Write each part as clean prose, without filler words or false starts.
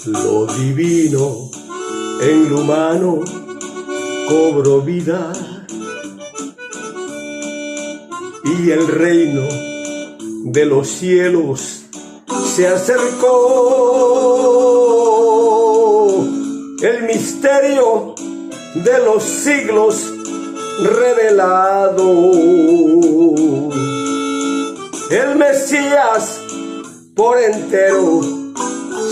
Lo divino en lo humano cobró vida y el reino de los cielos se acercó. El misterio de los siglos revelado. El Mesías por entero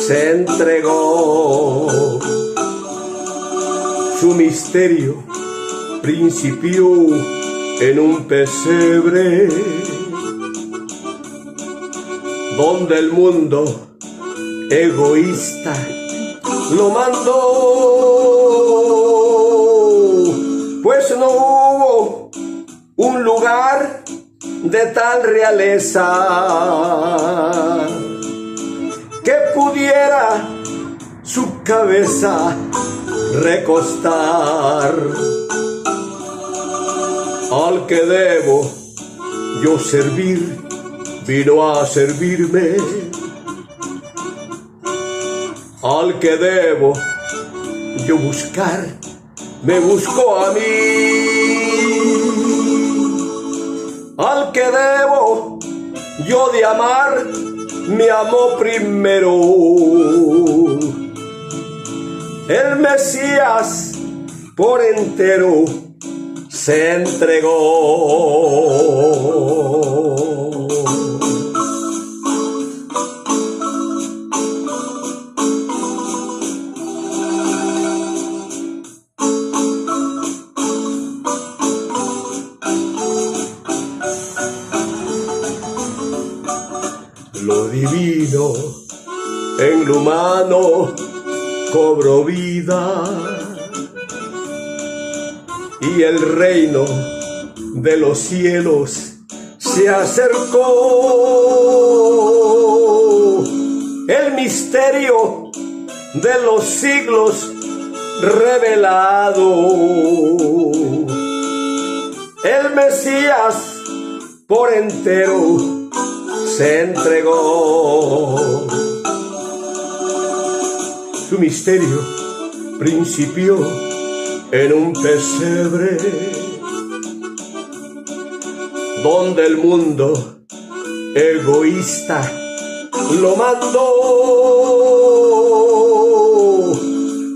se entregó. Su misterio principió en un pesebre donde el mundo egoísta lo mandó, pues no hubo un lugar de tal realeza que pudiera su cabeza recostar. Al que debo yo servir, vino a servirme. Al que debo yo buscar, me buscó a mí. Al que debo yo de amar, me amó primero. El Mesías por entero se entregó. Lo divino en lo humano cobró vida y el reino de los cielos se acercó. El misterio de los siglos revelado. El Mesías por entero se entregó. Su misterio principió en un pesebre donde el mundo egoísta lo mandó,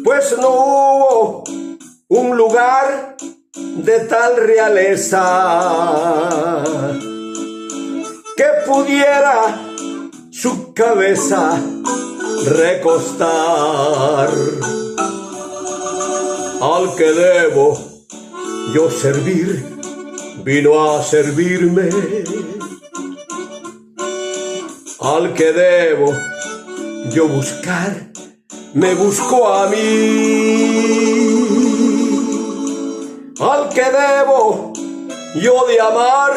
pues no hubo un lugar de tal realeza que pudiera su cabeza recostar. Al que debo yo servir, vino a servirme. Al que debo yo buscar, me buscó a mí. Al que debo yo de amar,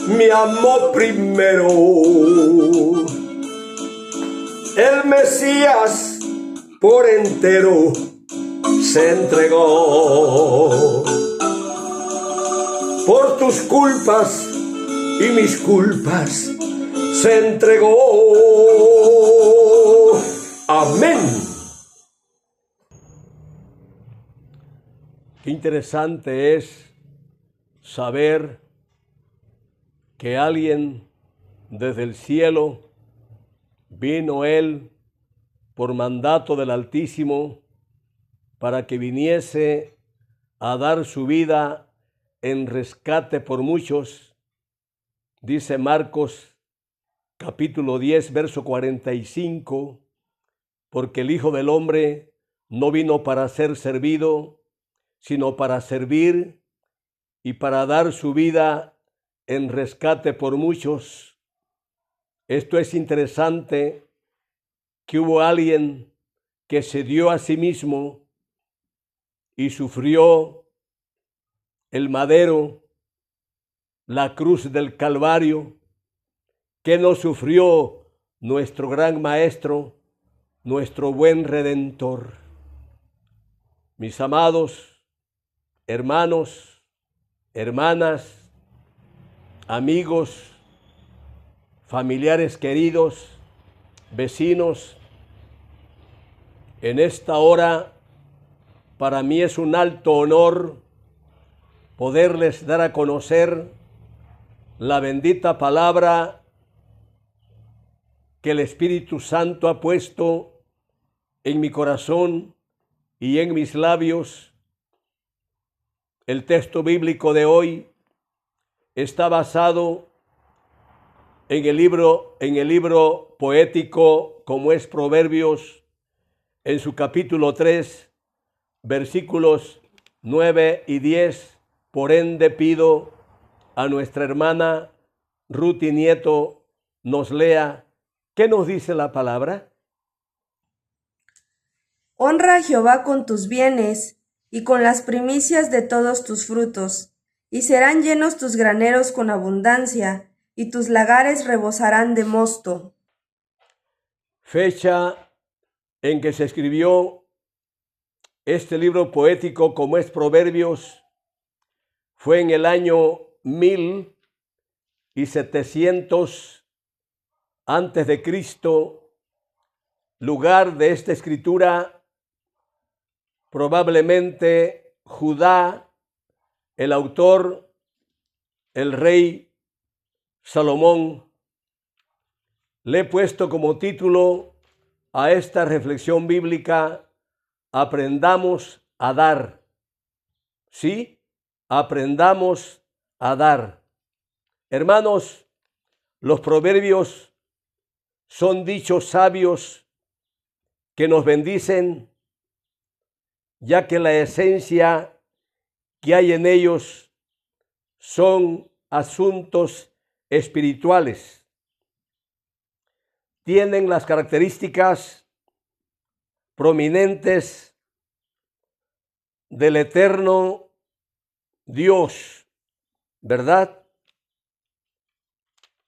me amó primero. El Mesías por entero se entregó. Por tus culpas y mis culpas se entregó. Amén. Qué interesante es saber que alguien desde el cielo vino Él por mandato del Altísimo para que viniese a dar su vida en rescate por muchos. Dice Marcos capítulo 10, verso 45, porque el Hijo del Hombre no vino para ser servido, sino para servir y para dar su vida en rescate por muchos. Esto es interesante, que hubo alguien que se dio a sí mismo y sufrió el madero, la cruz del Calvario, que no sufrió nuestro gran Maestro, nuestro buen Redentor. Mis amados hermanos, hermanas, amigos, familiares queridos, vecinos, en esta hora para mí es un alto honor poderles dar a conocer la bendita palabra que el Espíritu Santo ha puesto en mi corazón y en mis labios. El texto bíblico de hoy está basado en el libro poético como es Proverbios, en su capítulo 3, versículos 9 y 10. Por ende pido a nuestra hermana Ruti Nieto nos lea. ¿Qué nos dice la palabra? Honra a Jehová con tus bienes y con las primicias de todos tus frutos, y serán llenos tus graneros con abundancia, y tus lagares rebosarán de mosto. Fecha en que se escribió este libro poético como es Proverbios fue en el año 1700 antes de Cristo. Lugar de esta escritura probablemente Judá, el autor, el rey Salomón. Le he puesto como título a esta reflexión bíblica: aprendamos a dar. Sí, aprendamos a dar. Hermanos, los proverbios son dichos sabios que nos bendicen, ya que la esencia que hay en ellos son asuntos espirituales. Tienen las características prominentes del eterno Dios, ¿verdad?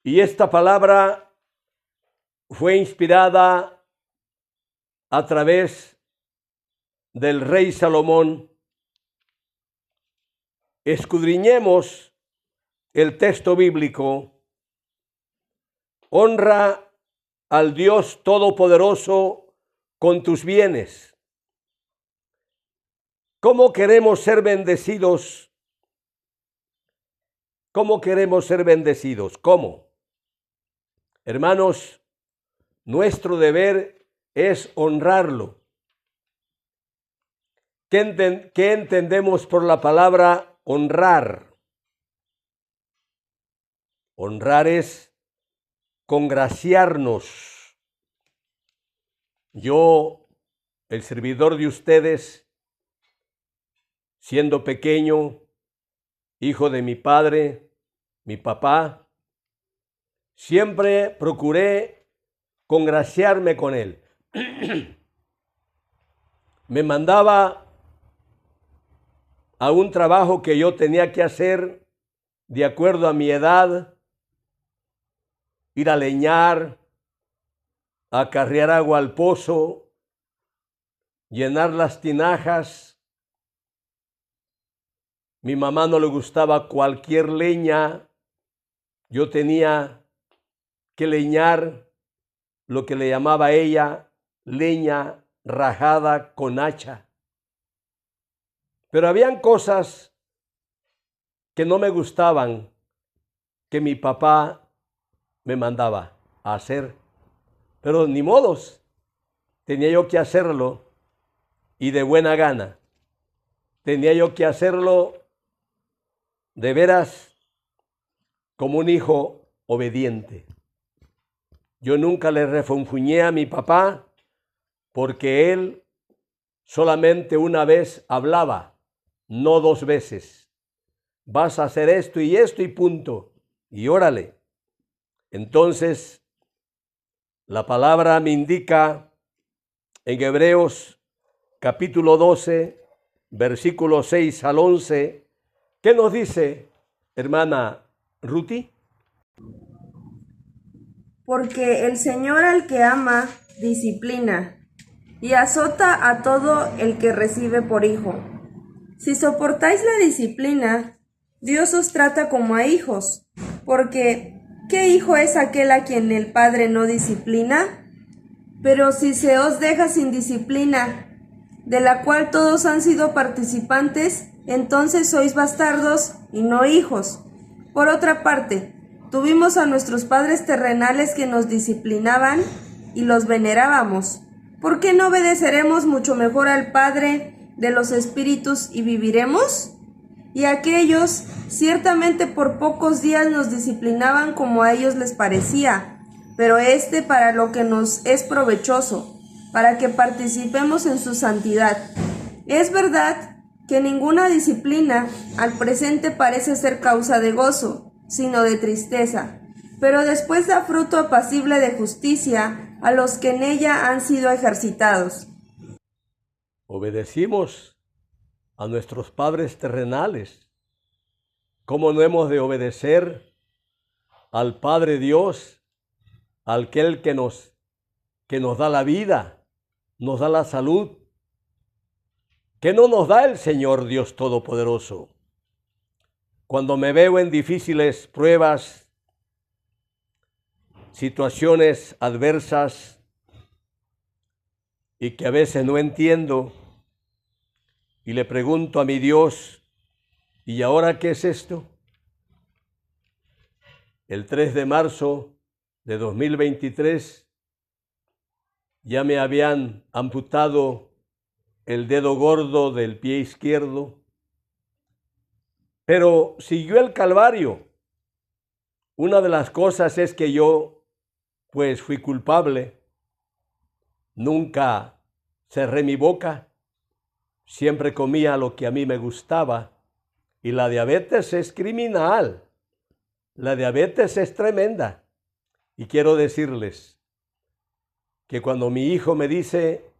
Y esta palabra fue inspirada a través del rey Salomón. Escudriñemos el texto bíblico. Honra al Dios Todopoderoso con tus bienes. ¿Cómo queremos ser bendecidos? ¿Cómo queremos ser bendecidos? ¿Cómo? Hermanos, nuestro deber es honrarlo. ¿Qué entendemos por la palabra honrar? Honrar es congraciarnos. Yo, el servidor de ustedes, siendo pequeño, hijo de mi padre, mi papá, siempre procuré congraciarme con él. Me mandaba a un trabajo que yo tenía que hacer de acuerdo a mi edad: ir a leñar, a acarrear agua al pozo, llenar las tinajas. Mi mamá no le gustaba cualquier leña. Yo tenía que leñar lo que le llamaba ella leña rajada con hacha. Pero habían cosas que no me gustaban que mi papá me mandaba a hacer. Pero ni modos, tenía yo que hacerlo, y de buena gana. Tenía yo que hacerlo de veras como un hijo obediente. Yo nunca le refunfuñé a mi papá, porque él solamente una vez hablaba, no dos veces. Vas a hacer esto y punto. Y órale. Entonces, la palabra me indica en Hebreos capítulo 12, versículos 6 al 11, ¿qué nos dice, hermana Ruti? porque el Señor al que ama, disciplina, y azota a todo el que recibe por hijo. Si soportáis la disciplina, Dios os trata como a hijos, porque ¿qué hijo es aquel a quien el Padre no disciplina? Pero si se os deja sin disciplina, de la cual todos han sido participantes, entonces sois bastardos y no hijos. Por otra parte, tuvimos a nuestros padres terrenales que nos disciplinaban y los venerábamos. ¿Por qué no obedeceremos mucho mejor al Padre de los espíritus y viviremos? Y aquellos ciertamente por pocos días nos disciplinaban como a ellos les parecía, pero para lo que nos es provechoso, para que participemos en su santidad. Es verdad que ninguna disciplina al presente parece ser causa de gozo, sino de tristeza, pero después da fruto apacible de justicia a los que en ella han sido ejercitados. Obedecimos a nuestros padres terrenales. ¿Cómo no hemos de obedecer al Padre Dios, aquel que nos da la vida, nos da la salud, que no nos da el Señor Dios Todopoderoso? Cuando me veo en difíciles pruebas, situaciones adversas y que a veces no entiendo, y le pregunto a mi Dios, ¿y ahora qué es esto? El 3 de marzo de 2023 ya me habían amputado el dedo gordo del pie izquierdo, pero siguió el calvario. Una de las cosas es que yo, pues, fui culpable. Nunca cerré mi boca, siempre comía lo que a mí me gustaba, y la diabetes es criminal. La diabetes es tremenda. Y quiero decirles que cuando mi hijo me dice,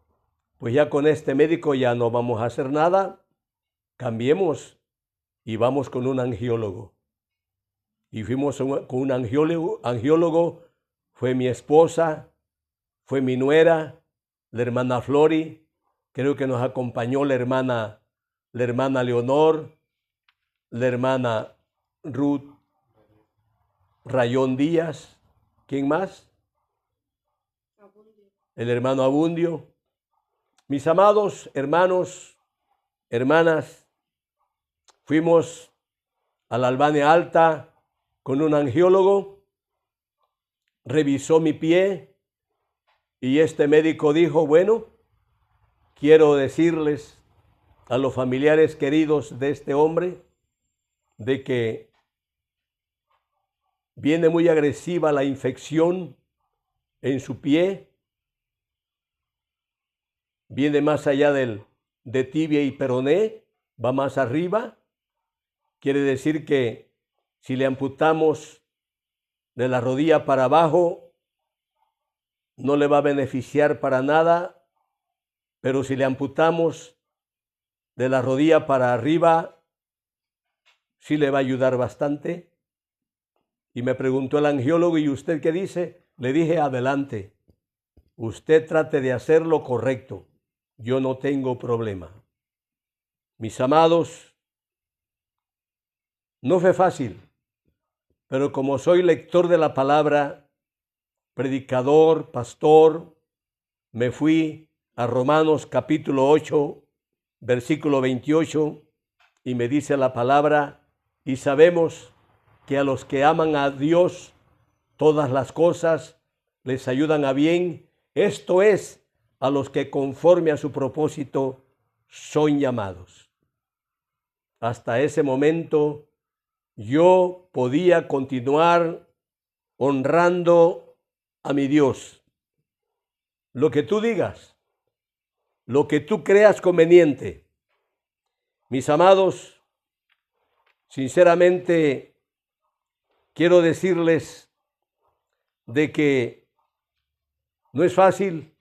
pues ya con este médico ya no vamos a hacer nada, cambiemos y vamos con un angiólogo. Y fuimos con un angiólogo, fue mi esposa, fue mi nuera, la hermana Flori, creo que nos acompañó la hermana Leonor, la hermana Ruth Rayón Díaz, ¿quién más? El hermano Abundio. Mis amados hermanos, hermanas, fuimos a la Albania Alta con un angiólogo, revisó mi pie y este médico dijo, bueno, quiero decirles a los familiares queridos de este hombre de que viene muy agresiva la infección en su pie, viene más allá de tibia y peroné, va más arriba. Quiere decir que si le amputamos de la rodilla para abajo, no le va a beneficiar para nada, pero si le amputamos de la rodilla para arriba, sí le va a ayudar bastante. Y me preguntó el angiólogo, ¿y usted qué dice? Le dije, adelante, usted trate de hacer lo correcto, yo no tengo problema. Mis amados, no fue fácil, pero como soy lector de la palabra, predicador, pastor, me fui a Romanos capítulo 8, versículo 28, y me dice la palabra, y sabemos que a los que aman a Dios, todas las cosas les ayudan a bien, esto es, a los que conforme a su propósito son llamados. Hasta ese momento yo podía continuar honrando a mi Dios. Lo que tú digas, lo que tú creas conveniente. Mis amados, sinceramente quiero decirles de que no es fácil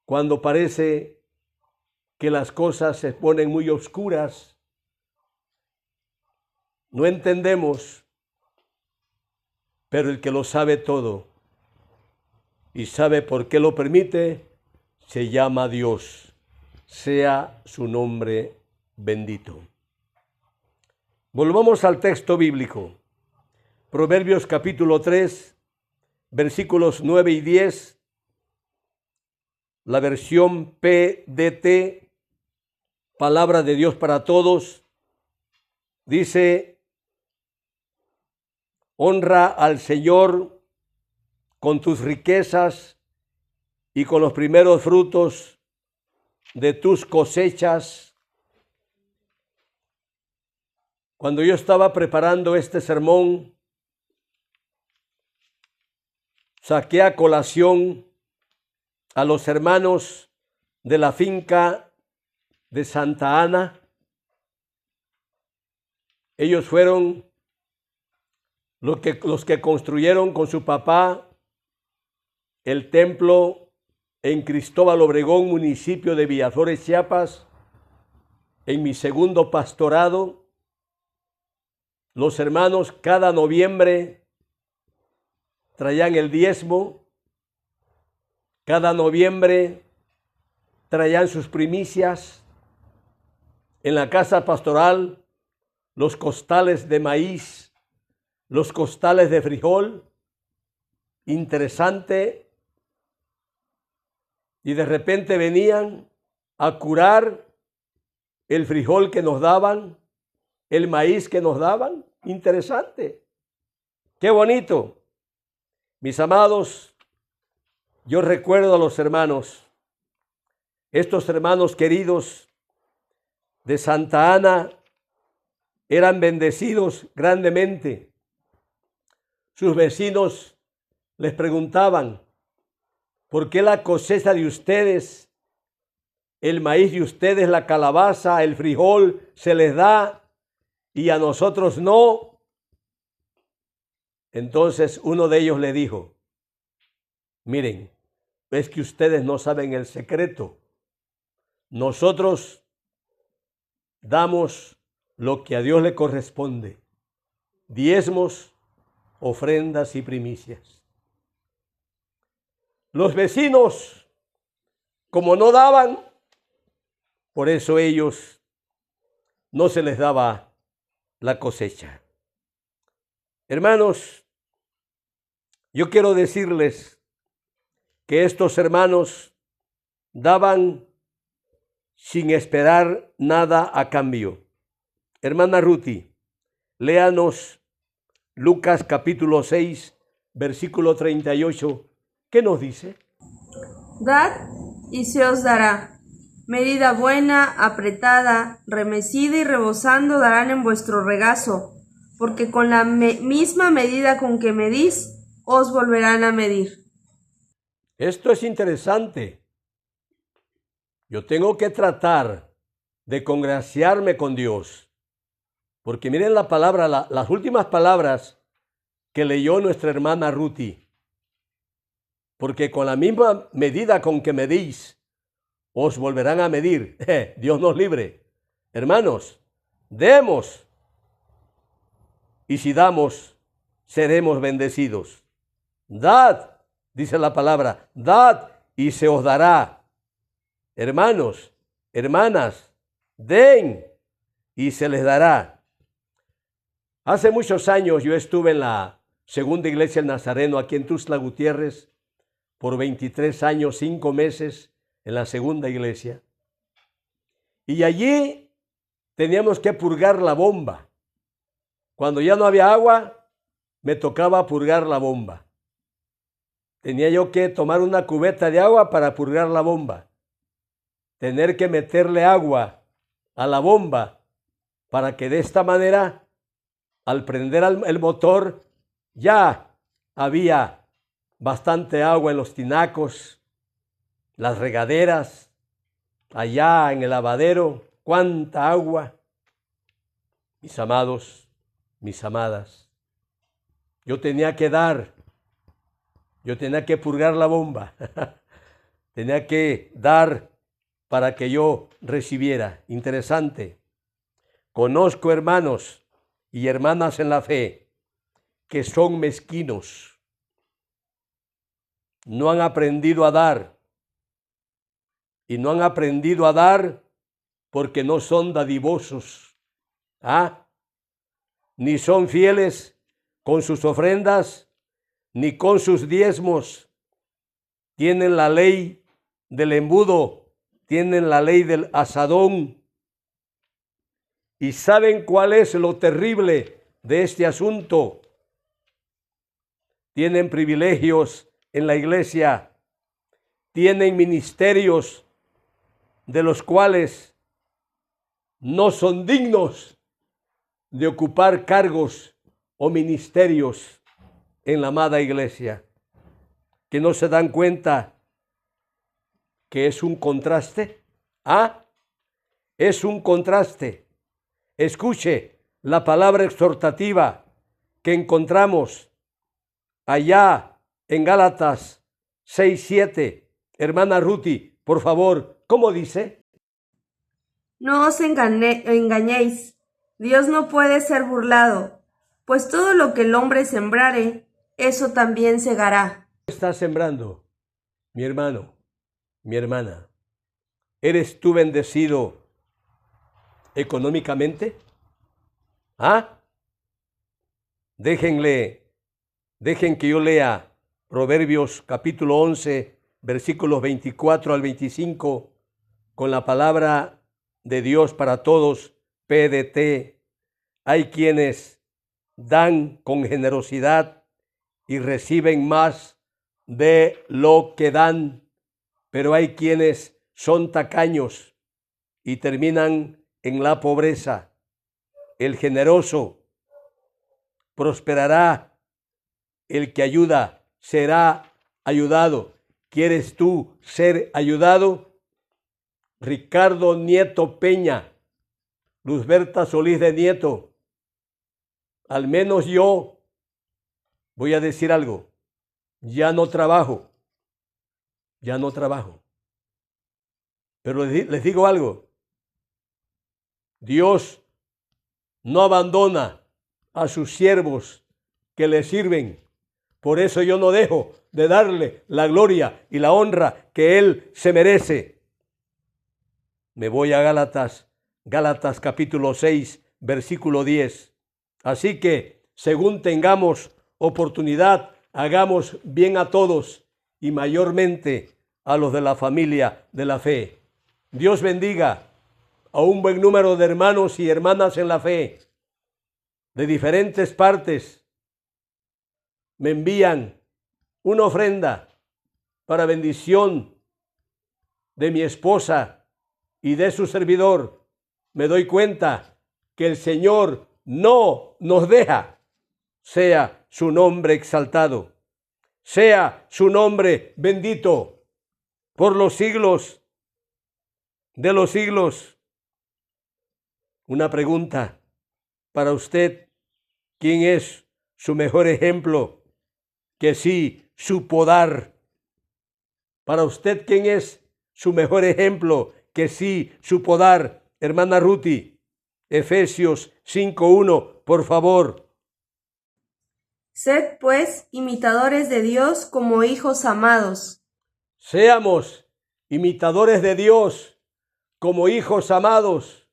cuando parece que las cosas se ponen muy oscuras. No entendemos, pero el que lo sabe todo y sabe por qué lo permite, se llama Dios. Sea su nombre bendito. Volvamos al texto bíblico. Proverbios capítulo 3, versículos 9 y 10. La versión PDT, Palabra de Dios para Todos, dice: honra al Señor con tus riquezas y con los primeros frutos de tus cosechas. Cuando yo estaba preparando este sermón, saqué a colación a los hermanos de la finca de Santa Ana. Ellos fueron los que construyeron con su papá el templo en Cristóbal Obregón, municipio de Villaflores, Chiapas, en mi segundo pastorado. Los hermanos cada noviembre traían el diezmo, cada noviembre traían sus primicias. En la casa pastoral, los costales de maíz, los costales de frijol. Interesante. Y de repente venían a curar el frijol que nos daban, el maíz que nos daban. Interesante. Qué bonito. Mis amados, yo recuerdo a los hermanos, estos hermanos queridos de Santa Ana eran bendecidos grandemente. Sus vecinos les preguntaban: ¿por qué la cosecha de ustedes, el maíz de ustedes, la calabaza, el frijol, se les da y a nosotros no? Entonces uno de ellos le dijo: miren, es que ustedes no saben el secreto. Nosotros damos lo que a Dios le corresponde: diezmos, ofrendas y primicias. Los vecinos, como no daban, por eso ellos no se les daba la cosecha. Hermanos, yo quiero decirles que estos hermanos daban sin esperar nada a cambio. Hermana Ruti, léanos Lucas capítulo 6, versículo 38. ¿Qué nos dice? Dad y se os dará. Medida buena, apretada, remecida y rebosando darán en vuestro regazo, porque con la misma medida con que medís, os volverán a medir. Esto es interesante. Yo tengo que tratar de congraciarme con Dios, porque miren la palabra, las últimas palabras que leyó nuestra hermana Ruti. Porque con la misma medida con que medís, os volverán a medir. Dios nos libre. Hermanos, demos. Y si damos, seremos bendecidos. Dad, dice la palabra, dad y se os dará. Hermanos, hermanas, den y se les dará. Hace muchos años yo estuve en la segunda iglesia del Nazareno aquí en Tuxtla Gutiérrez por 23 años, 5 meses en la segunda iglesia. Y allí teníamos que purgar la bomba. Cuando ya no había agua, me tocaba purgar la bomba. Tenía yo que tomar una cubeta de agua para purgar la bomba. Tener que meterle agua a la bomba para que de esta manera, al prender el motor, ya había bastante agua en los tinacos, las regaderas, allá en el lavadero. ¡Cuánta agua! Mis amados, mis amadas, yo tenía que dar, yo tenía que purgar la bomba, tenía que dar para que yo recibiera. Interesante. Conozco hermanos y hermanas en la fe que son mezquinos. no han aprendido a dar. Y no han aprendido a dar porque no son dadivosos. Ni son fieles con sus ofrendas, ni con sus diezmos. Tienen la ley del embudo, tienen la ley del asadón. ¿Y saben cuál es lo terrible de este asunto? Tienen privilegios en la iglesia, tienen ministerios de los cuales no son dignos de ocupar cargos o ministerios en la amada iglesia, que no se dan cuenta que es un contraste. Es un contraste. Escuche la palabra exhortativa que encontramos allá en Gálatas 6:7. Hermana Ruti, por favor, ¿cómo dice? No os engañéis, Dios no puede ser burlado, pues todo lo que el hombre sembrare, eso también segará. ¿Qué estás sembrando, mi hermano, mi hermana? ¿Eres tú bendecido económicamente? Dejen que yo lea Proverbios capítulo 11, versículos 24 al 25, con la palabra de Dios para todos, PDT. Hay quienes dan con generosidad y reciben más de lo que dan, pero hay quienes son tacaños y terminan en la pobreza. El generoso prosperará, el que ayuda será ayudado. ¿Quieres tú ser ayudado? Ricardo Nieto Peña, Luzberta Solís de Nieto, al menos yo voy a decir algo, ya no trabajo. Pero les digo algo, Dios no abandona a sus siervos que le sirven. Por eso yo no dejo de darle la gloria y la honra que Él se merece. Me voy a Gálatas capítulo 6, versículo 10. Así que, según tengamos oportunidad, hagamos bien a todos y mayormente a los de la familia de la fe. Dios bendiga a un buen número de hermanos y hermanas en la fe de diferentes partes. Me envían una ofrenda para bendición de mi esposa y de su servidor. Me doy cuenta que el Señor no nos deja. Sea su nombre exaltado, sea su nombre bendito por los siglos de los siglos. Una pregunta para usted: ¿quién es su mejor ejemplo que sí supo dar? Para usted, ¿quién es su mejor ejemplo que sí supo dar? Hermana Ruti, Efesios 5:1, por favor. Sed, pues, imitadores de Dios como hijos amados. Seamos imitadores de Dios como hijos amados.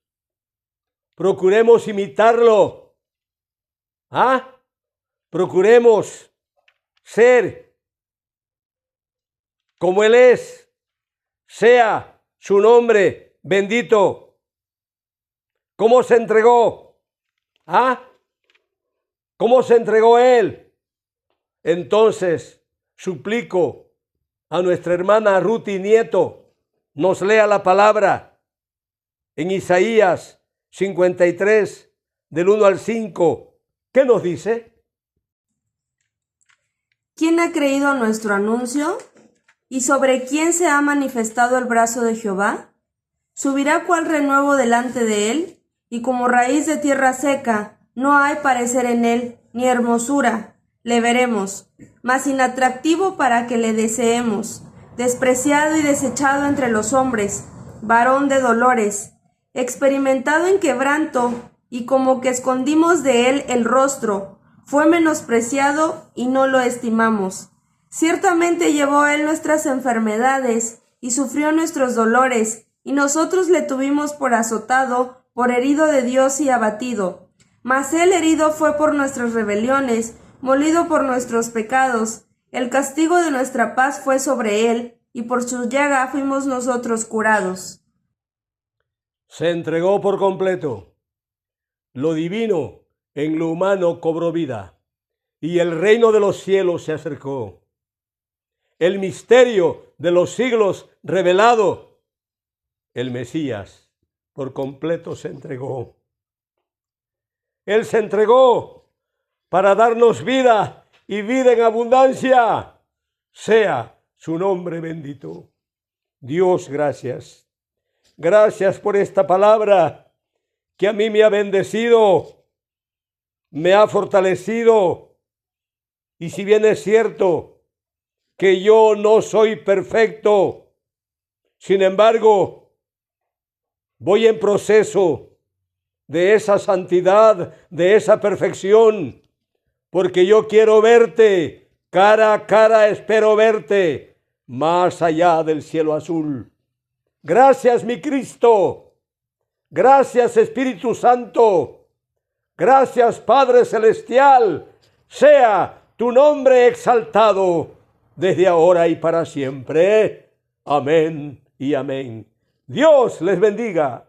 Procuremos imitarlo. Procuremos ser como Él es. Sea su nombre bendito. ¿Cómo se entregó? ¿Cómo se entregó Él? Entonces, suplico a nuestra hermana Ruti Nieto, nos lea la palabra en Isaías 53, del 1 al 5. ¿Qué nos dice? ¿Quién ha creído a nuestro anuncio? ¿Y sobre quién se ha manifestado el brazo de Jehová? Subirá cual renuevo delante de él, y como raíz de tierra seca, no hay parecer en él, ni hermosura. Le veremos, mas inatractivo para que le deseemos, despreciado y desechado entre los hombres, varón de dolores, experimentado en quebranto, y como que escondimos de él el rostro, fue menospreciado y no lo estimamos. Ciertamente llevó él nuestras enfermedades y sufrió nuestros dolores, y nosotros le tuvimos por azotado, por herido de Dios y abatido. Mas él herido fue por nuestras rebeliones, molido por nuestros pecados. El castigo de nuestra paz fue sobre él, y por su llaga fuimos nosotros curados. Se entregó por completo. Lo divino en lo humano cobró vida, y el reino de los cielos se acercó. El misterio de los siglos revelado, el Mesías por completo se entregó. Él se entregó para darnos vida y vida en abundancia. Sea su nombre bendito. Dios, gracias. Gracias por esta palabra que a mí me ha bendecido, me ha fortalecido. Y si bien es cierto que yo no soy perfecto, sin embargo, voy en proceso de esa santidad, de esa perfección, porque yo quiero verte, cara a cara espero verte, más allá del cielo azul. Gracias, mi Cristo. Gracias, Espíritu Santo. Gracias, Padre Celestial. Sea tu nombre exaltado desde ahora y para siempre. Amén y amén. Dios les bendiga.